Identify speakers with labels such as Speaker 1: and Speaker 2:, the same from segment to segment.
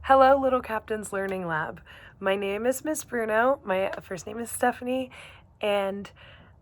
Speaker 1: Hello, Little Captain's Learning Lab. My name is Miss Bruno. My first name is Stephanie, and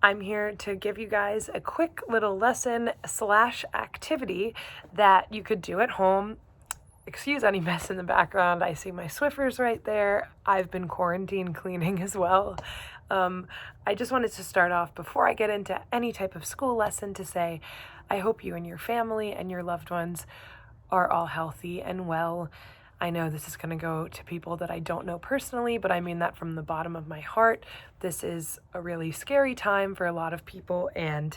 Speaker 1: I'm here to give you guys a quick little lesson / activity that you could do at home. Excuse any mess in the background. I see my Swiffers right there. I've been quarantine cleaning as well. I just wanted to start off before I get into any type of school lesson to say, I hope you and your family and your loved ones are all healthy and well. I know this is going to go to people that I don't know personally, but I mean that from the bottom of my heart. This is a really scary time for a lot of people, and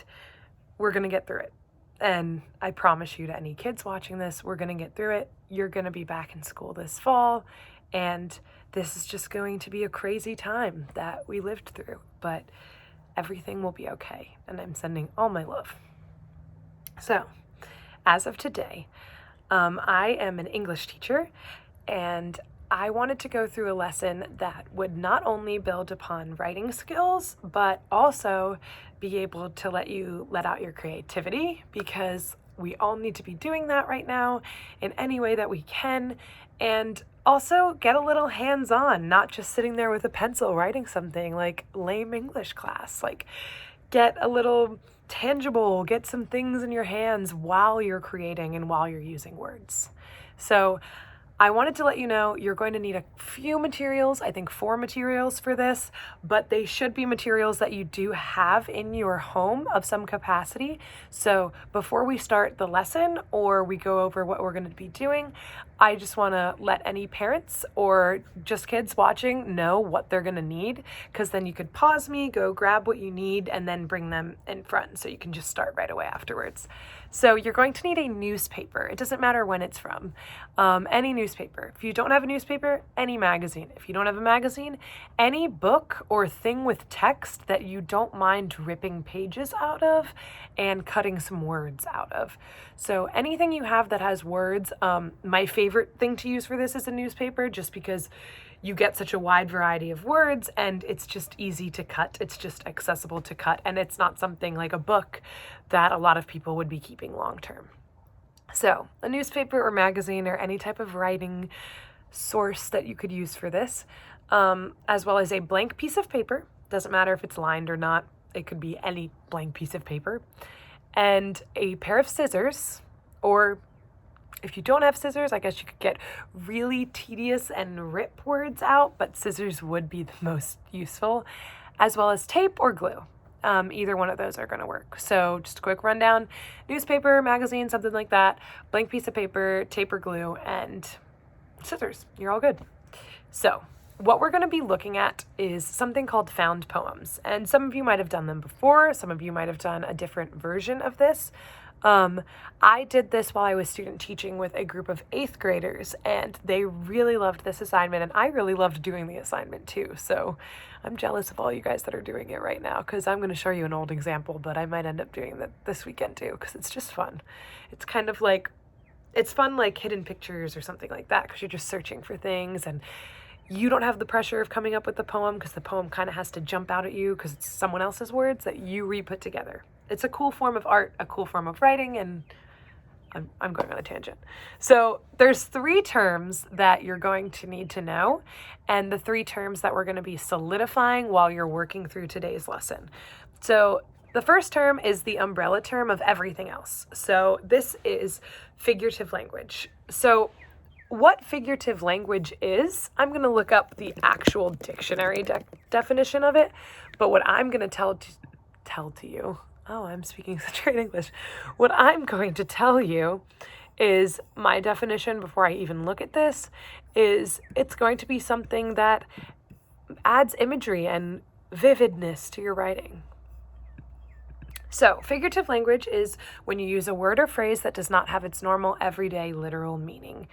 Speaker 1: we're going to get through it. And I promise you, to any kids watching this, we're going to get through it. You're going to be back in school this fall, and this is just going to be a crazy time that we lived through, but everything will be okay, and I'm sending all my love. So, as of today, I am an English teacher, and I wanted to go through a lesson that would not only build upon writing skills, but also be able to let you let out your creativity, because we all need to be doing that right now in any way that we can, and also get a little hands-on, not just sitting there with a pencil writing something like lame English class. Like, get a little tangible, get some things in your hands while you're creating and while you're using words. So I wanted to let you know you're going to need a few materials, I think 4 materials for this, but they should be materials that you do have in your home of some capacity. So before we start the lesson or we go over what we're going to be doing, I just want to let any parents or just kids watching know what they're going to need, because then you could pause me, go grab what you need, and then bring them in front so you can just start right away afterwards. So you're going to need a newspaper. It doesn't matter when it's from. Any newspaper. If you don't have a newspaper, any magazine. If you don't have a magazine, any book or thing with text that you don't mind ripping pages out of and cutting some words out of. So anything you have that has words. My favorite thing to use for this is a newspaper, just because you get such a wide variety of words and it's just easy to cut. It's just accessible to cut, and it's not something like a book that a lot of people would be keeping long term. So a newspaper or magazine or any type of writing source that you could use for this, as well as a blank piece of paper. Doesn't matter if it's lined or not. It could be any blank piece of paper. And a pair of scissors, or if you don't have scissors, I guess you could get really tedious and rip words out, but scissors would be the most useful, as well as tape or glue. Either one of those are going to work. So just a quick rundown: newspaper, magazine, something like that, blank piece of paper, tape or glue, and scissors. You're all good. So what we're going to be looking at is something called found poems. And some of you might have done them before. Some of you might have done a different version of this. I did this while I was student teaching with a group of 8th graders, and they really loved this assignment, and I really loved doing the assignment too. So I'm jealous of all you guys that are doing it right now, because I'm going to show you an old example, but I might end up doing that this weekend too, because it's just fun. It's kind of like, it's fun like hidden pictures or something like that, because you're just searching for things, and you don't have the pressure of coming up with the poem, because the poem kind of has to jump out at you because it's someone else's words that you re-put together. It's a cool form of art, a cool form of writing, and I'm going on a tangent. So there's 3 terms that you're going to need to know, and the 3 terms that we're going to be solidifying while you're working through today's lesson. So the first term is the umbrella term of everything else. So this is figurative language. So what figurative language is, I'm going to look up the actual dictionary definition of it, but what I'm going to tell to you, I'm speaking such great English. What I'm going to tell you is my definition before I even look at this is it's going to be something that adds imagery and vividness to your writing. So, figurative language is when you use a word or phrase that does not have its normal, everyday, literal meaning.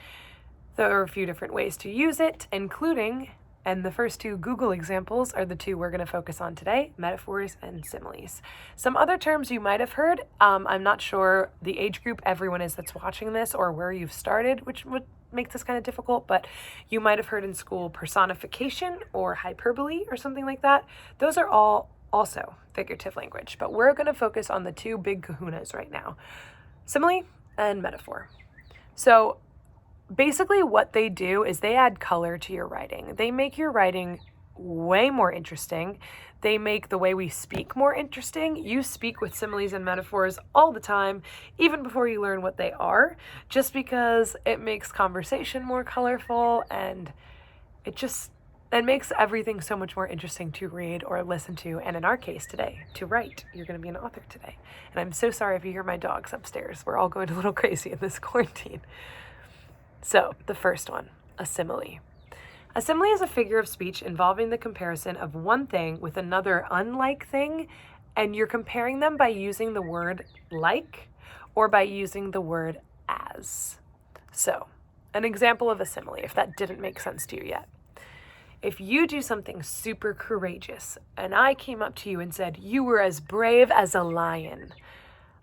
Speaker 1: There are a few different ways to use it, including, and the first 2 Google examples are the 2 we're going to focus on today, metaphors and similes. Some other terms you might have heard, I'm not sure the age group everyone is that's watching this or where you've started, which would make this kind of difficult, but you might have heard in school personification or hyperbole or something like that. Those are all also figurative language, but we're going to focus on the 2 big kahunas right now, simile and metaphor. So basically what they do is they add color to your writing. They make your writing way more interesting. They make the way we speak more interesting. You speak with similes and metaphors all the time, even before you learn what they are, just because it makes conversation more colorful, and it makes everything so much more interesting to read or listen to, and in our case today, to write. You're going to be an author today. And I'm so sorry if you hear my dogs upstairs. We're all going a little crazy in this quarantine. So, the first one, a simile. A simile is a figure of speech involving the comparison of one thing with another unlike thing, and you're comparing them by using the word like or by using the word as. So, an example of a simile, if that didn't make sense to you yet. If you do something super courageous and I came up to you and said, you were as brave as a lion,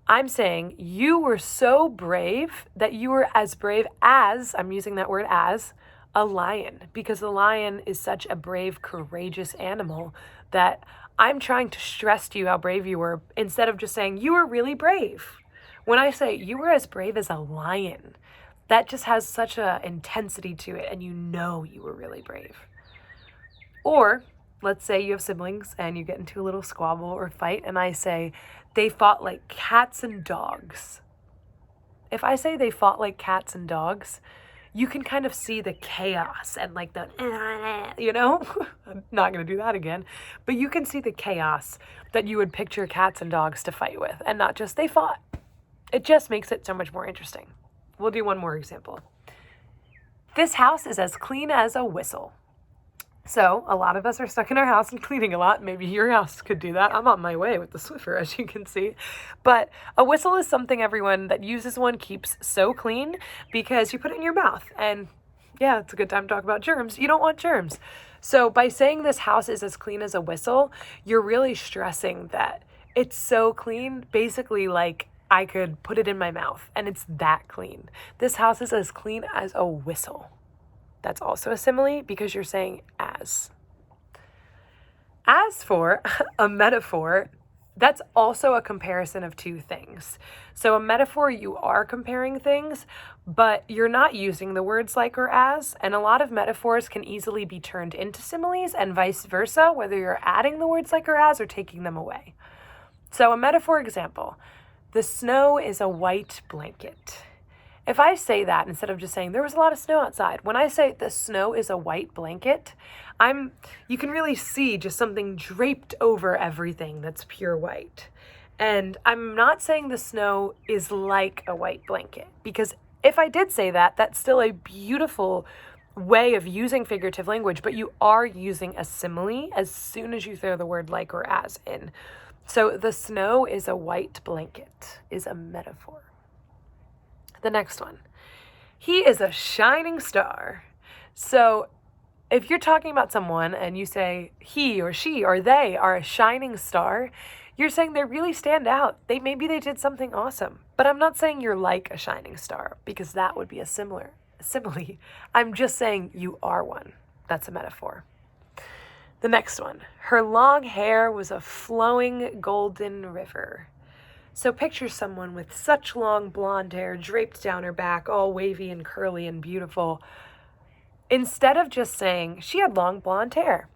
Speaker 1: I'm saying you were so brave that you were as brave as, I'm using that word as, a lion, because the lion is such a brave, courageous animal that I'm trying to stress to you how brave you were instead of just saying you were really brave. When I say you were as brave as a lion, that just has such an intensity to it, and you know you were really brave. Or let's say you have siblings and you get into a little squabble or fight, and I say they fought like cats and dogs. If I say they fought like cats and dogs, you can kind of see the chaos and like the, I'm not going to do that again, but you can see the chaos that you would picture cats and dogs to fight with, and not just they fought. It just makes it so much more interesting. We'll do one more example. This house is as clean as a whistle. So a lot of us are stuck in our house and cleaning a lot. Maybe your house could do that. I'm on my way with the Swiffer, as you can see. But a whistle is something everyone that uses one keeps so clean because you put it in your mouth. And yeah, it's a good time to talk about germs. You don't want germs. So by saying this house is as clean as a whistle, you're really stressing that it's so clean, basically like I could put it in my mouth and it's that clean. This house is as clean as a whistle. That's also a simile because you're saying as. As for a metaphor, that's also a comparison of two things. So a metaphor, you are comparing things, but you're not using the words like or as, and a lot of metaphors can easily be turned into similes and vice versa, whether you're adding the words like or as or taking them away. So a metaphor example, the snow is a white blanket. If I say that instead of just saying there was a lot of snow outside, when I say the snow is a white blanket, you can really see just something draped over everything that's pure white. And I'm not saying the snow is like a white blanket, because if I did say that, that's still a beautiful way of using figurative language, but you are using a simile as soon as you throw the word like or as in. So the snow is a white blanket is a metaphor. The next one, he is a shining star. So if you're talking about someone and you say he or she or they are a shining star, you're saying they really stand out. Maybe they did something awesome. But I'm not saying you're like a shining star, because that would be a simile. I'm just saying you are one. That's a metaphor. The next one, her long hair was a flowing golden river. So picture someone with such long blonde hair draped down her back, all wavy and curly and beautiful. Instead of just saying she had long blonde hair,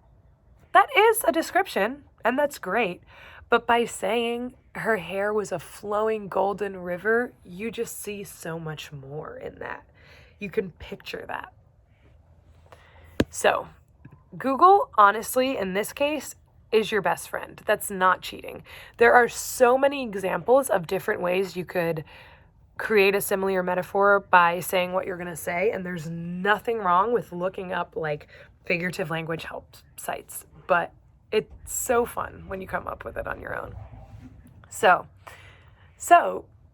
Speaker 1: that is a description, and that's great. But by saying her hair was a flowing golden river, you just see so much more in that. You can picture that. So Google, honestly, in this case, is your best friend. That's not cheating. There are so many examples of different ways you could create a simile or metaphor by saying what you're going to say, and there's nothing wrong with looking up like figurative language help sites, but it's so fun when you come up with it on your own. So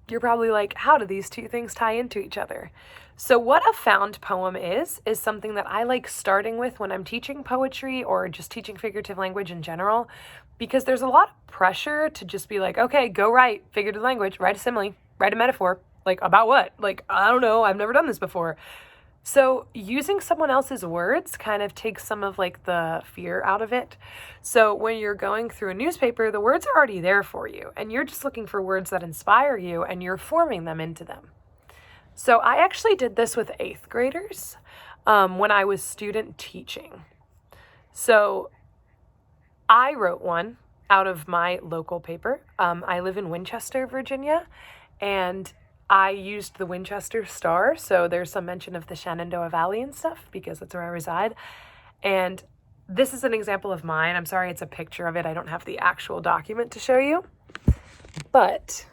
Speaker 1: you're probably like, how do these two things tie into each other? So what a found poem is something that I like starting with when I'm teaching poetry or just teaching figurative language in general, because there's a lot of pressure to just be like, okay, go write figurative language, write a simile, write a metaphor. Like, about what? Like, I don't know. I've never done this before. So using someone else's words kind of takes some of like the fear out of it. So when you're going through a newspaper, the words are already there for you, and you're just looking for words that inspire you, and you're forming them into them. So I actually did this with 8th graders when I was student teaching. So I wrote one out of my local paper. I live in Winchester, Virginia, and I used the Winchester Star. So there's some mention of the Shenandoah Valley and stuff because that's where I reside. And this is an example of mine. I'm sorry, it's a picture of it. I don't have the actual document to show you. But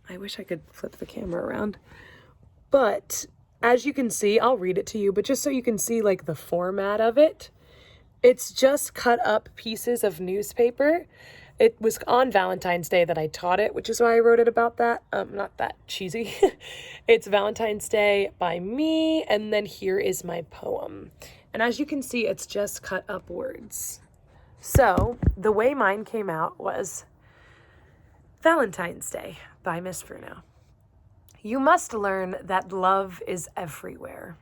Speaker 1: I wish I could flip the camera around. But as you can see, I'll read it to you, but just so you can see like the format of it, it's just cut up pieces of newspaper. It was on Valentine's Day that I taught it, which is why I wrote it about that. Not that cheesy. It's Valentine's Day by me, and then here is my poem. And as you can see, it's just cut up words. So the way mine came out was Valentine's Day by Miss Bruno. You must learn that love is everywhere.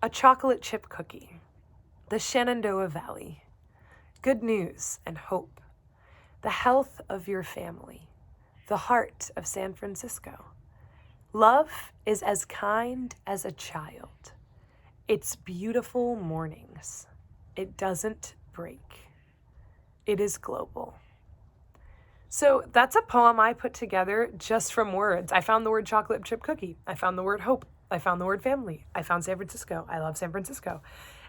Speaker 1: A chocolate chip cookie. The Shenandoah Valley, good news and hope, the health of your family, the heart of San Francisco. Love is as kind as a child. It's beautiful mornings. It doesn't break. It is global. So that's a poem I put together just from words. I found the word chocolate chip cookie. I found the word hope. I found the word family. I found San Francisco. I love San Francisco.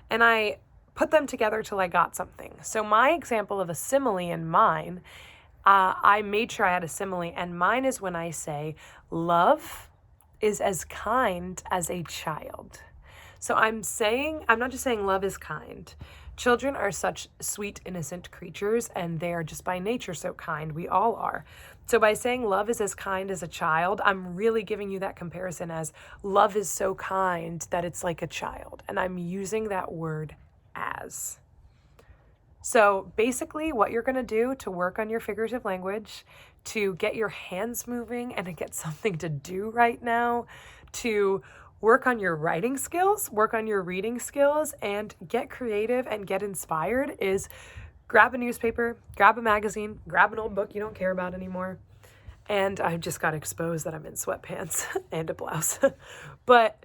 Speaker 1: And I put them together till I got something. So my example of a simile in mine, I made sure I had a simile, and mine is when I say, love is as kind as a child. So I'm not just saying love is kind. Children are such sweet, innocent creatures, and they are just by nature so kind. We all are. So by saying love is as kind as a child, I'm really giving you that comparison as love is so kind that it's like a child. And I'm using that word as. So basically what you're going to do to work on your figurative language, to get your hands moving and to get something to do right now, to work on your writing skills, work on your reading skills, and get creative and get inspired is grab a newspaper, grab a magazine, grab an old book you don't care about anymore. And I just got exposed that I'm in sweatpants and a blouse. But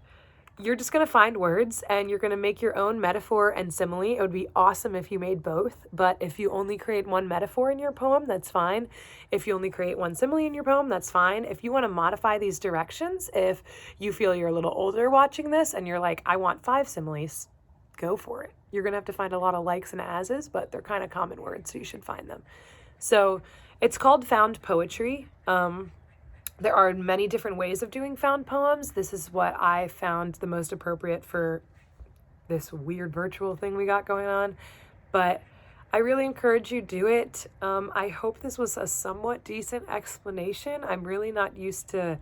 Speaker 1: you're just going to find words and you're going to make your own metaphor and simile. It would be awesome if you made both, but if you only create one metaphor in your poem, that's fine. If you only create one simile in your poem, that's fine. If you want to modify these directions, if you feel you're a little older watching this and you're like, I want 5 similes, go for it. You're going to have to find a lot of likes and ases, but they're kind of common words, so you should find them. So it's called found poetry. There are many different ways of doing found poems. This is what I found the most appropriate for this weird virtual thing we got going on. But I really encourage you to do it. I hope this was a somewhat decent explanation. I'm really not used to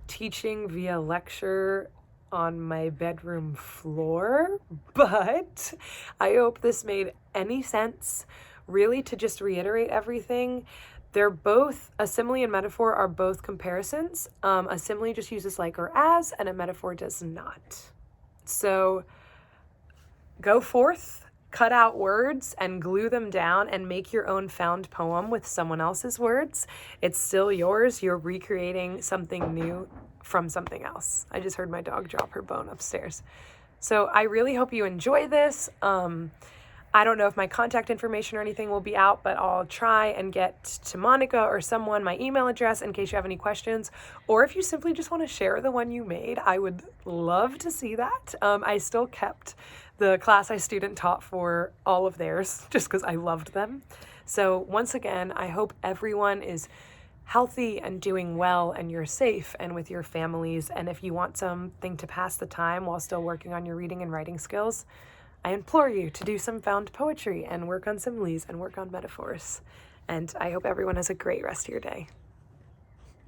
Speaker 1: teaching via lecture on my bedroom floor, but I hope this made any sense. Really, to just reiterate everything, they're both, a simile and metaphor are both comparisons. A simile just uses like or as, and a metaphor does not. So go forth, cut out words and glue them down and make your own found poem with someone else's words. It's still yours. You're recreating something new from something else. I just heard my dog drop her bone upstairs. So I really hope you enjoy this. I don't know if my contact information or anything will be out, but I'll try and get to Monica or someone my email address in case you have any questions, or if you simply just want to share the one you made, I would love to see that. I still kept the class I student taught for all of theirs just because I loved them. So once again, I hope everyone is healthy and doing well and you're safe and with your families. And if you want something to pass the time while still working on your reading and writing skills, I implore you to do some found poetry and work on similes and work on metaphors. And I hope everyone has a great rest of your day.